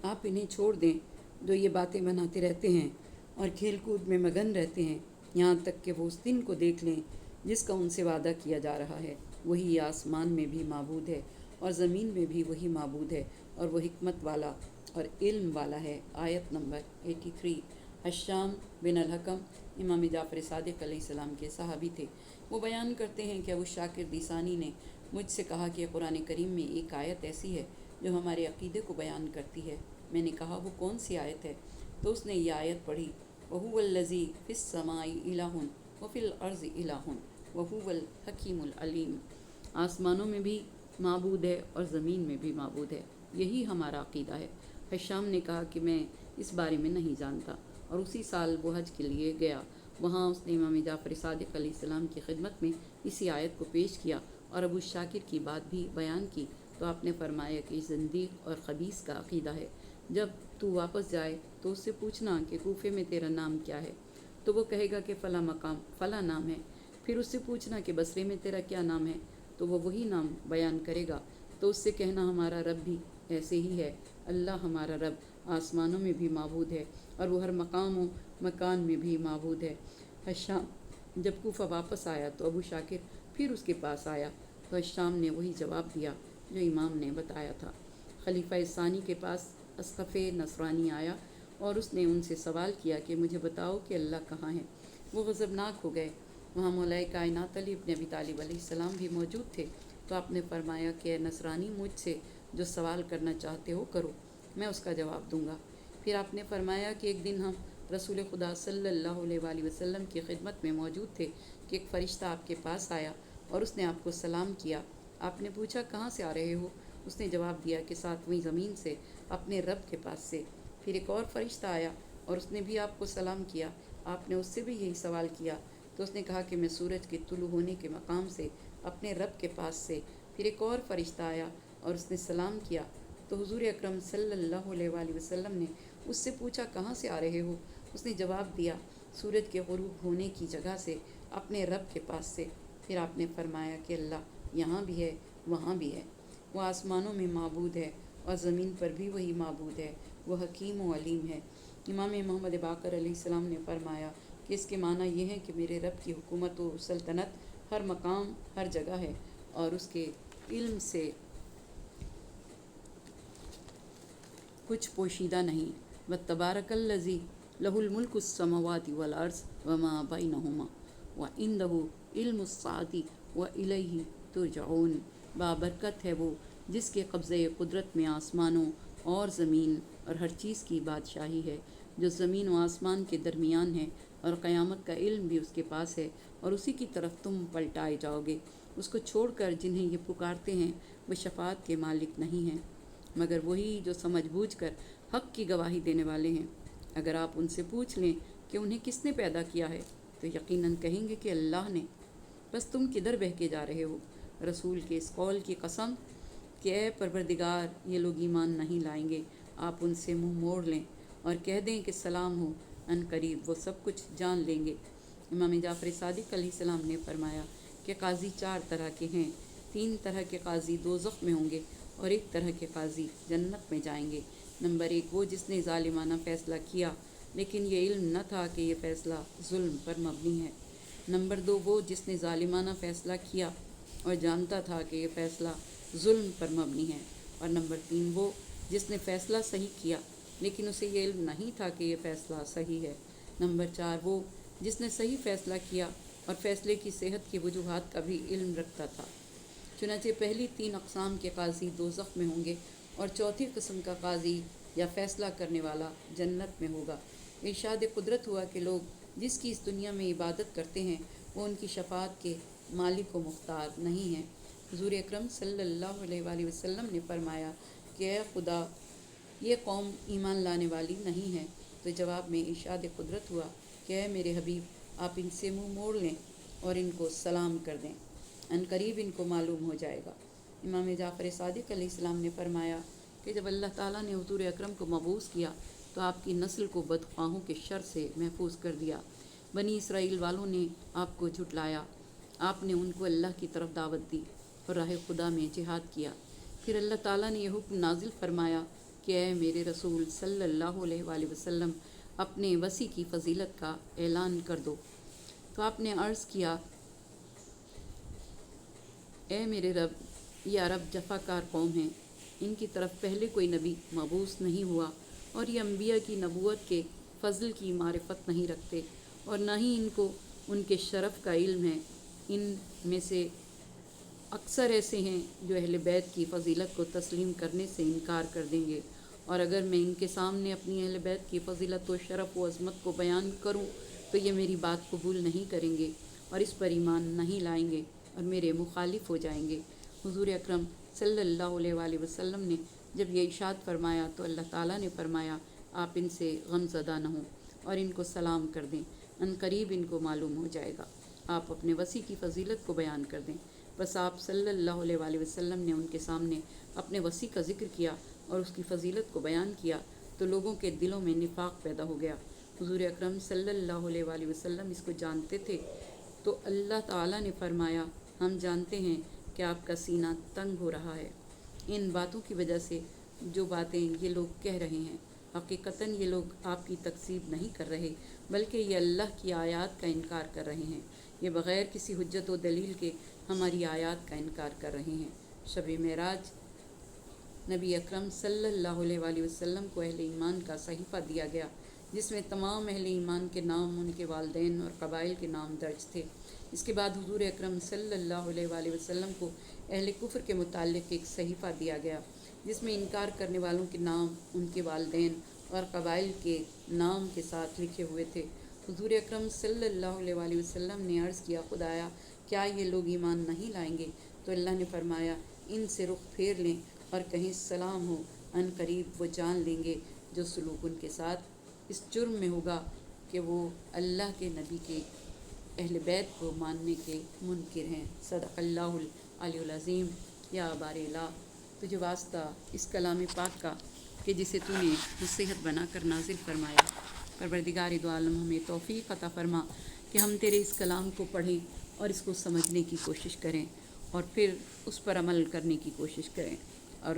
آپ انہیں چھوڑ دیں جو یہ باتیں بناتے رہتے ہیں اور کھیل کود میں مگن رہتے ہیں، یہاں تک کہ وہ اس دن کو دیکھ لیں جس کا ان سے وعدہ کیا جا رہا ہے۔ وہی آسمان میں بھی معبود ہے اور زمین میں بھی وہی معبود ہے، اور وہ حکمت والا اور علم والا ہے۔ آیت نمبر 83۔ حشام بن الحکم امام جعفر صادق علیہ السلام کے صحابی تھے۔ وہ بیان کرتے ہیں کہ ابو شاکر دیسانی نے مجھ سے کہا کہ قرآن کریم میں ایک آیت ایسی ہے جو ہمارے عقیدے کو بیان کرتی ہے۔ میں نے کہا وہ کون سی آیت ہے؟ تو اس نے یہ آیت پڑھی، وَهُوَ الَّذِي فِي السَّمَاءِ إِلَٰهٌ وَفِي الْأَرْضِ إِلَٰهٌ وَهُوَ الْحَكِيمُ الْعَلِيمُ۔ آسمانوں میں بھی معبود ہے اور زمین میں بھی معبود ہے، یہی ہمارا عقیدہ ہے۔ حشام نے کہا کہ میں اس بارے میں نہیں جانتا، اور اسی سال وہ حج کے لیے گیا۔ وہاں اس نے امام جعفر صادق علیہ السلام کی خدمت میں اسی آیت کو پیش کیا اور ابو شاکر کی بات بھی بیان کی، تو آپ نے فرمایا کہ زندیق اور خبیث کا عقیدہ ہے۔ جب تو واپس جائے تو اس سے پوچھنا کہ کوفے میں تیرا نام کیا ہے، تو وہ کہے گا کہ فلاں مقام فلاں نام ہے۔ پھر اس سے پوچھنا کہ بصرے میں تیرا کیا نام ہے، تو وہ وہی نام بیان کرے گا۔ تو اس سے کہنا ہمارا رب بھی ایسے ہی ہے، اللہ ہمارا رب آسمانوں میں بھی معبود ہے اور وہ ہر مقام و مکان میں بھی معبود ہے۔ حشام جب کوفہ واپس آیا تو ابو شاکر پھر اس کے پاس آیا، تو حشام نے وہی جواب دیا جو امام نے بتایا تھا۔ خلیفہ ثانی کے پاس اسقف نصرانی آیا اور اس نے ان سے سوال کیا کہ مجھے بتاؤ کہ اللہ کہاں ہے۔ وہ غضبناک ہو گئے۔ وہاں مولا کائنات علی بن ابی طالب علیہ السلام بھی موجود تھے، تو آپ نے فرمایا کہ اے نصرانی، مجھ سے جو سوال کرنا چاہتے ہو کرو، میں اس کا جواب دوں گا۔ پھر آپ نے فرمایا کہ ایک دن ہم رسول خدا صلی اللہ علیہ وآلہ وسلم کی خدمت میں موجود تھے کہ ایک فرشتہ آپ کے پاس آیا اور اس نے آپ کو سلام کیا۔ آپ نے پوچھا کہاں سے آ رہے ہو؟ اس نے جواب دیا کہ ساتویں زمین سے، اپنے رب کے پاس سے۔ پھر ایک اور فرشتہ آیا اور اس نے بھی آپ کو سلام کیا۔ آپ نے اس سے بھی یہی سوال کیا، تو اس نے کہا کہ میں سورج کے طلوع ہونے کے مقام سے، اپنے رب کے پاس سے۔ پھر ایک اور فرشتہ آیا اور اس نے سلام کیا، تو حضور اکرم صلی اللہ علیہ وآلہ وسلم نے اس سے پوچھا کہاں سے آ رہے ہو؟ اس نے جواب دیا سورج کے غروب ہونے کی جگہ سے، اپنے رب کے پاس سے۔ پھر آپ نے فرمایا کہ اللہ یہاں بھی ہے، وہاں بھی ہے، وہ آسمانوں میں معبود ہے اور زمین پر بھی وہی معبود ہے، وہ حکیم و علیم ہے۔ امام محمد باقر علیہ السلام نے فرمایا کہ اس کے معنی یہ ہے کہ میرے رب کی حکومت و سلطنت ہر مقام ہر جگہ ہے، اور اس کے علم سے کچھ پوشیدہ نہیں۔ وَتَبَارَكَ الَّذِي لَهُ الْمُلْكُ السَّمَاوَاتِ وَالْأَرْضِ وَمَا بَيْنَهُمَا وَعِندَهُ عِلْمُ السَّاعَةِ وَإِلَيْهِ تُرْجَعُونَ۔ بابرکت ہے وہ جس کے قبضۂ قدرت میں آسمانوں اور زمین اور ہر چیز کی بادشاہی ہے، جو زمین و آسمان کے درمیان ہے، اور قیامت کا علم بھی اس کے پاس ہے، اور اسی کی طرف تم پلٹائے جاؤ گے۔ اس کو چھوڑ کر جنہیں یہ پکارتے ہیں وہ شفاعت کے مالک نہیں ہیں، مگر وہی جو سمجھ بوجھ کر حق کی گواہی دینے والے ہیں۔ اگر آپ ان سے پوچھ لیں کہ انہیں کس نے پیدا کیا ہے، تو یقیناً کہیں گے کہ اللہ نے۔ بس تم کدھر بہکے جا رہے ہو؟ رسول کے اس قول کی قسم کہ اے پروردگار، یہ لوگ ایمان نہیں لائیں گے۔ آپ ان سے منہ موڑ لیں اور کہہ دیں کہ سلام ہو، ان قریب وہ سب کچھ جان لیں گے۔ امام جعفر صادق علیہ السلام نے فرمایا کہ قاضی 4 طرح کے ہیں۔ 3 طرح کے قاضی دوزخ میں ہوں گے اور 1 طرح کے قاضی جنت میں جائیں گے۔ نمبر 1 وہ جس نے ظالمانہ فیصلہ کیا لیکن یہ علم نہ تھا کہ یہ فیصلہ ظلم پر مبنی ہے۔ نمبر 2 وہ جس نے ظالمانہ فیصلہ کیا اور جانتا تھا کہ یہ فیصلہ ظلم پر مبنی ہے۔ اور نمبر 3 وہ جس نے فیصلہ صحیح کیا لیکن اسے یہ علم نہیں تھا کہ یہ فیصلہ صحیح ہے۔ نمبر 4 وہ جس نے صحیح فیصلہ کیا اور فیصلے کی صحت کی وجوہات کا بھی علم رکھتا تھا۔ چنانچہ پہلی 3 اقسام کے قاضی دوزخ میں ہوں گے، اور چوتھی قسم کا قاضی یا فیصلہ کرنے والا جنت میں ہوگا۔ ارشاد قدرت ہوا کہ لوگ جس کی اس دنیا میں عبادت کرتے ہیں وہ ان کی شفاعت کے مالک و مختار نہیں ہیں۔ حضور اکرم صلی اللہ علیہ وآلہ وسلم نے فرمایا کہ اے خدا، یہ قوم ایمان لانے والی نہیں ہے۔ تو جواب میں ارشاد قدرت ہوا کہ اے میرے حبیب، آپ ان سے منہ موڑ لیں اور ان کو سلام کر دیں، ان قریب ان کو معلوم ہو جائے گا۔ امام جعفر صادق علیہ السلام نے فرمایا کہ جب اللہ تعالیٰ نے حضور اکرم کو مبعوث کیا تو آپ کی نسل کو بدخواہوں کے شر سے محفوظ کر دیا۔ بنی اسرائیل والوں نے آپ کو جھٹلایا، آپ نے ان کو اللہ کی طرف دعوت دی اور راہ خدا میں جہاد کیا۔ پھر اللہ تعالیٰ نے یہ حکم نازل فرمایا کہ اے میرے رسول صلی اللہ علیہ وآلہ وسلم اپنے وصی کی فضیلت کا اعلان کر دو۔ تو آپ نے عرض کیا اے میرے رب، یہ عرب جفا کار قوم ہیں، ان کی طرف پہلے کوئی نبی مبعوث نہیں ہوا، اور یہ انبیاء کی نبوت کے فضل کی معرفت نہیں رکھتے، اور نہ ہی ان کو ان کے شرف کا علم ہے۔ ان میں سے اکثر ایسے ہیں جو اہل بیت کی فضیلت کو تسلیم کرنے سے انکار کر دیں گے، اور اگر میں ان کے سامنے اپنی اہل بیت کی فضیلت و شرف و عظمت کو بیان کروں تو یہ میری بات قبول نہیں کریں گے اور اس پر ایمان نہیں لائیں گے اور میرے مخالف ہو جائیں گے۔ حضور اکرم صلی اللہ علیہ وآلہ وسلم نے جب یہ ارشاد فرمایا تو اللہ تعالیٰ نے فرمایا آپ ان سے غم زدہ نہ ہوں اور ان کو سلام کر دیں، ان قریب ان کو معلوم ہو جائے گا۔ آپ اپنے وصی کی فضیلت کو بیان کر دیں۔ بس آپ صلی اللہ علیہ وآلہ وسلم نے ان کے سامنے اپنے وصی کا ذکر کیا اور اس کی فضیلت کو بیان کیا تو لوگوں کے دلوں میں نفاق پیدا ہو گیا۔ حضور اکرم صلی اللہ علیہ وآلہ وسلم اس کو جانتے تھے، تو اللہ تعالیٰ نے فرمایا ہم جانتے ہیں کہ آپ کا سینہ تنگ ہو رہا ہے ان باتوں کی وجہ سے جو باتیں یہ لوگ کہہ رہے ہیں۔ حقیقتاً یہ لوگ آپ کی تکذیب نہیں کر رہے بلکہ یہ اللہ کی آیات کا انکار کر رہے ہیں۔ یہ بغیر کسی حجت و دلیل کے ہماری آیات کا انکار کر رہے ہیں۔ شب معراج نبی اکرم صلی اللہ علیہ وآلہ وسلم کو اہل ایمان کا صحیفہ دیا گیا جس میں تمام اہل ایمان کے نام، ان کے والدین اور قبائل کے نام درج تھے۔ اس کے بعد حضور اکرم صلی اللہ علیہ وآلہ وسلم کو اہل کفر کے متعلق ایک صحیفہ دیا گیا جس میں انکار کرنے والوں کے نام، ان کے والدین اور قبائل کے نام کے ساتھ لکھے ہوئے تھے۔ حضور اکرم صلی اللہ علیہ وآلہ وسلم نے عرض کیا خدایا کیا یہ لوگ ایمان نہیں لائیں گے؟ تو اللہ نے فرمایا ان سے رخ پھیر لیں اور کہیں سلام ہو، ان قریب وہ جان لیں گے جو سلوک ان کے ساتھ اس جرم میں ہوگا کہ وہ اللہ کے نبی کے اہل بیت کو ماننے کے منکر ہیں۔ صدق اللہ العلی العظیم۔ یا بار الہ، تجھے واسطہ اس کلام پاک کا کہ جسے تو نے نصیحت بنا کر نازل فرمایا۔ پروردگار دو عالم ہمیں توفیق عطا فرما کہ ہم تیرے اس کلام کو پڑھیں اور اس کو سمجھنے کی کوشش کریں اور پھر اس پر عمل کرنے کی کوشش کریں اور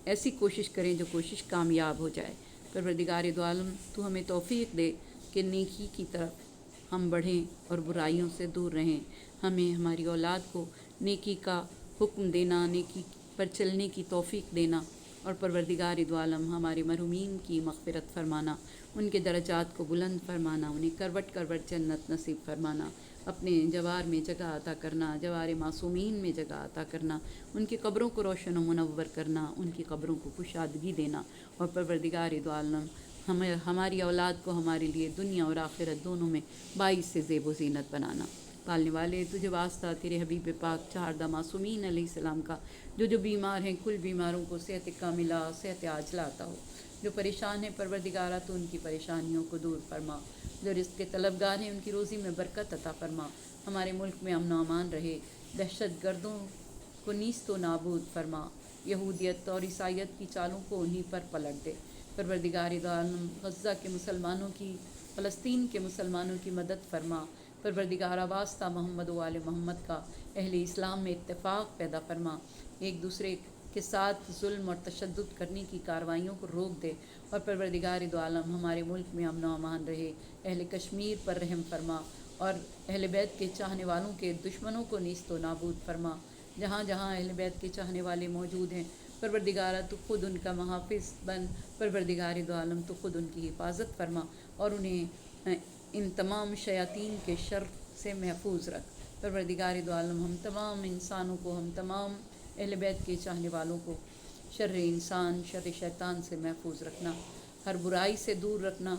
ایسی کوشش کریں جو کوشش کامیاب ہو جائے۔ پروردگار دو عالم تو ہمیں توفیق دے کہ نیکی کی طرف ہم بڑھیں اور برائیوں سے دور رہیں۔ ہمیں ہماری اولاد کو نیکی کا حکم دینا، نیکی پر چلنے کی توفیق دینا، اور پروردگار دو عالم ہمارے مرحومین کی مغفرت فرمانا، ان کے درجات کو بلند فرمانا، انہیں کروٹ کروٹ جنت نصیب فرمانا، اپنے جوار میں جگہ عطا کرنا، جوار معصومین میں جگہ عطا کرنا، ان کی قبروں کو روشن و منور کرنا، ان کی قبروں کو کشادگی دینا، اور پروردگار دو عالم ہماری اولاد کو ہمارے لیے دنیا اور آخرت دونوں میں باعث سے زیب و زینت بنانا۔ پالنے والے تجھے واسطہ تیرے حبیب پاک چہاردہ معصومین علیہ السلام کا جو بیمار ہیں کل بیماروں کو صحت کاملہ، صحت عاجلہ عطا ہو۔ جو پریشان ہیں پروردگارہ تو ان کی پریشانیوں کو دور فرما۔ جو رزق کے طلبگار ہیں ان کی روزی میں برکت عطا فرما۔ ہمارے ملک میں امن و امان رہے، دہشت گردوں کو نیست و نابود فرما، یہودیت اور عیسائیت کی چالوں کو انہی پر پلٹ دے۔ پروردگار دو عالم غزہ کے مسلمانوں کی، فلسطین کے مسلمانوں کی مدد فرما۔ پروردگارہ واسطہ محمد و آل محمد کا اہل اسلام میں اتفاق پیدا فرما، ایک دوسرے کے ساتھ ظلم اور تشدد کرنے کی کارروائیوں کو روک دے، اور پروردگار دو عالم ہمارے ملک میں امن و امان رہے۔ اہل کشمیر پر رحم فرما اور اہل بیت کے چاہنے والوں کے دشمنوں کو نیست و نابود فرما۔ جہاں جہاں اہل بیت کے چاہنے والے موجود ہیں پروردگارہ تو خود ان کا محافظ بن۔ پروردگار دو عالم تو خود ان کی حفاظت فرما اور انہیں ان تمام شیاطین کے شر سے محفوظ رکھ۔ پروردگار دو عالم ہم تمام انسانوں کو، ہم تمام اہل بیت کے چاہنے والوں کو شر انسان، شر شیطان سے محفوظ رکھنا، ہر برائی سے دور رکھنا،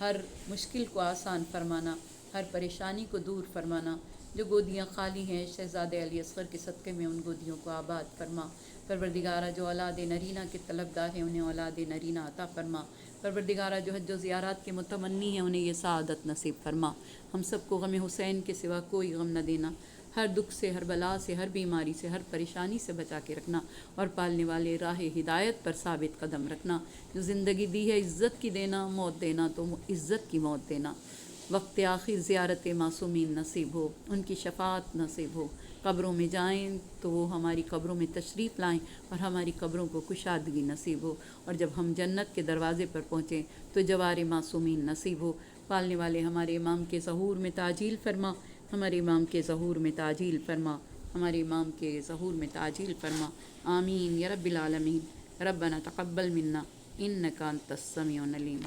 ہر مشکل کو آسان فرمانا، ہر پریشانی کو دور فرمانا۔ جو گودیاں خالی ہیں شہزادے علی اصغر کے صدقے میں ان گودیوں کو آباد فرما۔ پروردگارہ جو اولاد نرینہ کے طلبگار ہیں انہیں اولاد نرینہ عطا فرما۔ پروردگارہ جو حج و زیارات کے متمنی ہیں انہیں یہ سعادت نصیب فرما۔ ہم سب کو غم حسین کے سوا کوئی غم نہ دینا، ہر دکھ سے، ہر بلا سے، ہر بیماری سے، ہر پریشانی سے بچا کے رکھنا، اور پالنے والے راہ ہدایت پر ثابت قدم رکھنا۔ جو زندگی دی ہے عزت کی دینا، موت دینا تو عزت کی موت دینا۔ وقت آخر زیارت معصومین نصیب ہو، ان کی شفاعت نصیب ہو۔ قبروں میں جائیں تو وہ ہماری قبروں میں تشریف لائیں اور ہماری قبروں کو کشادگی نصیب ہو، اور جب ہم جنت کے دروازے پر پہنچیں تو جوار معصومین نصیب ہو۔ پالنے والے ہمارے امام کے ظہور میں تعجیل فرما، ہمارے امام کے ظہور میں تعجیل فرما، ہمارے امام کے ظہور میں تعجیل فرما۔ آمین یا رب العالمین۔ ربنا تقبل منا انک انت السمیع العلیم۔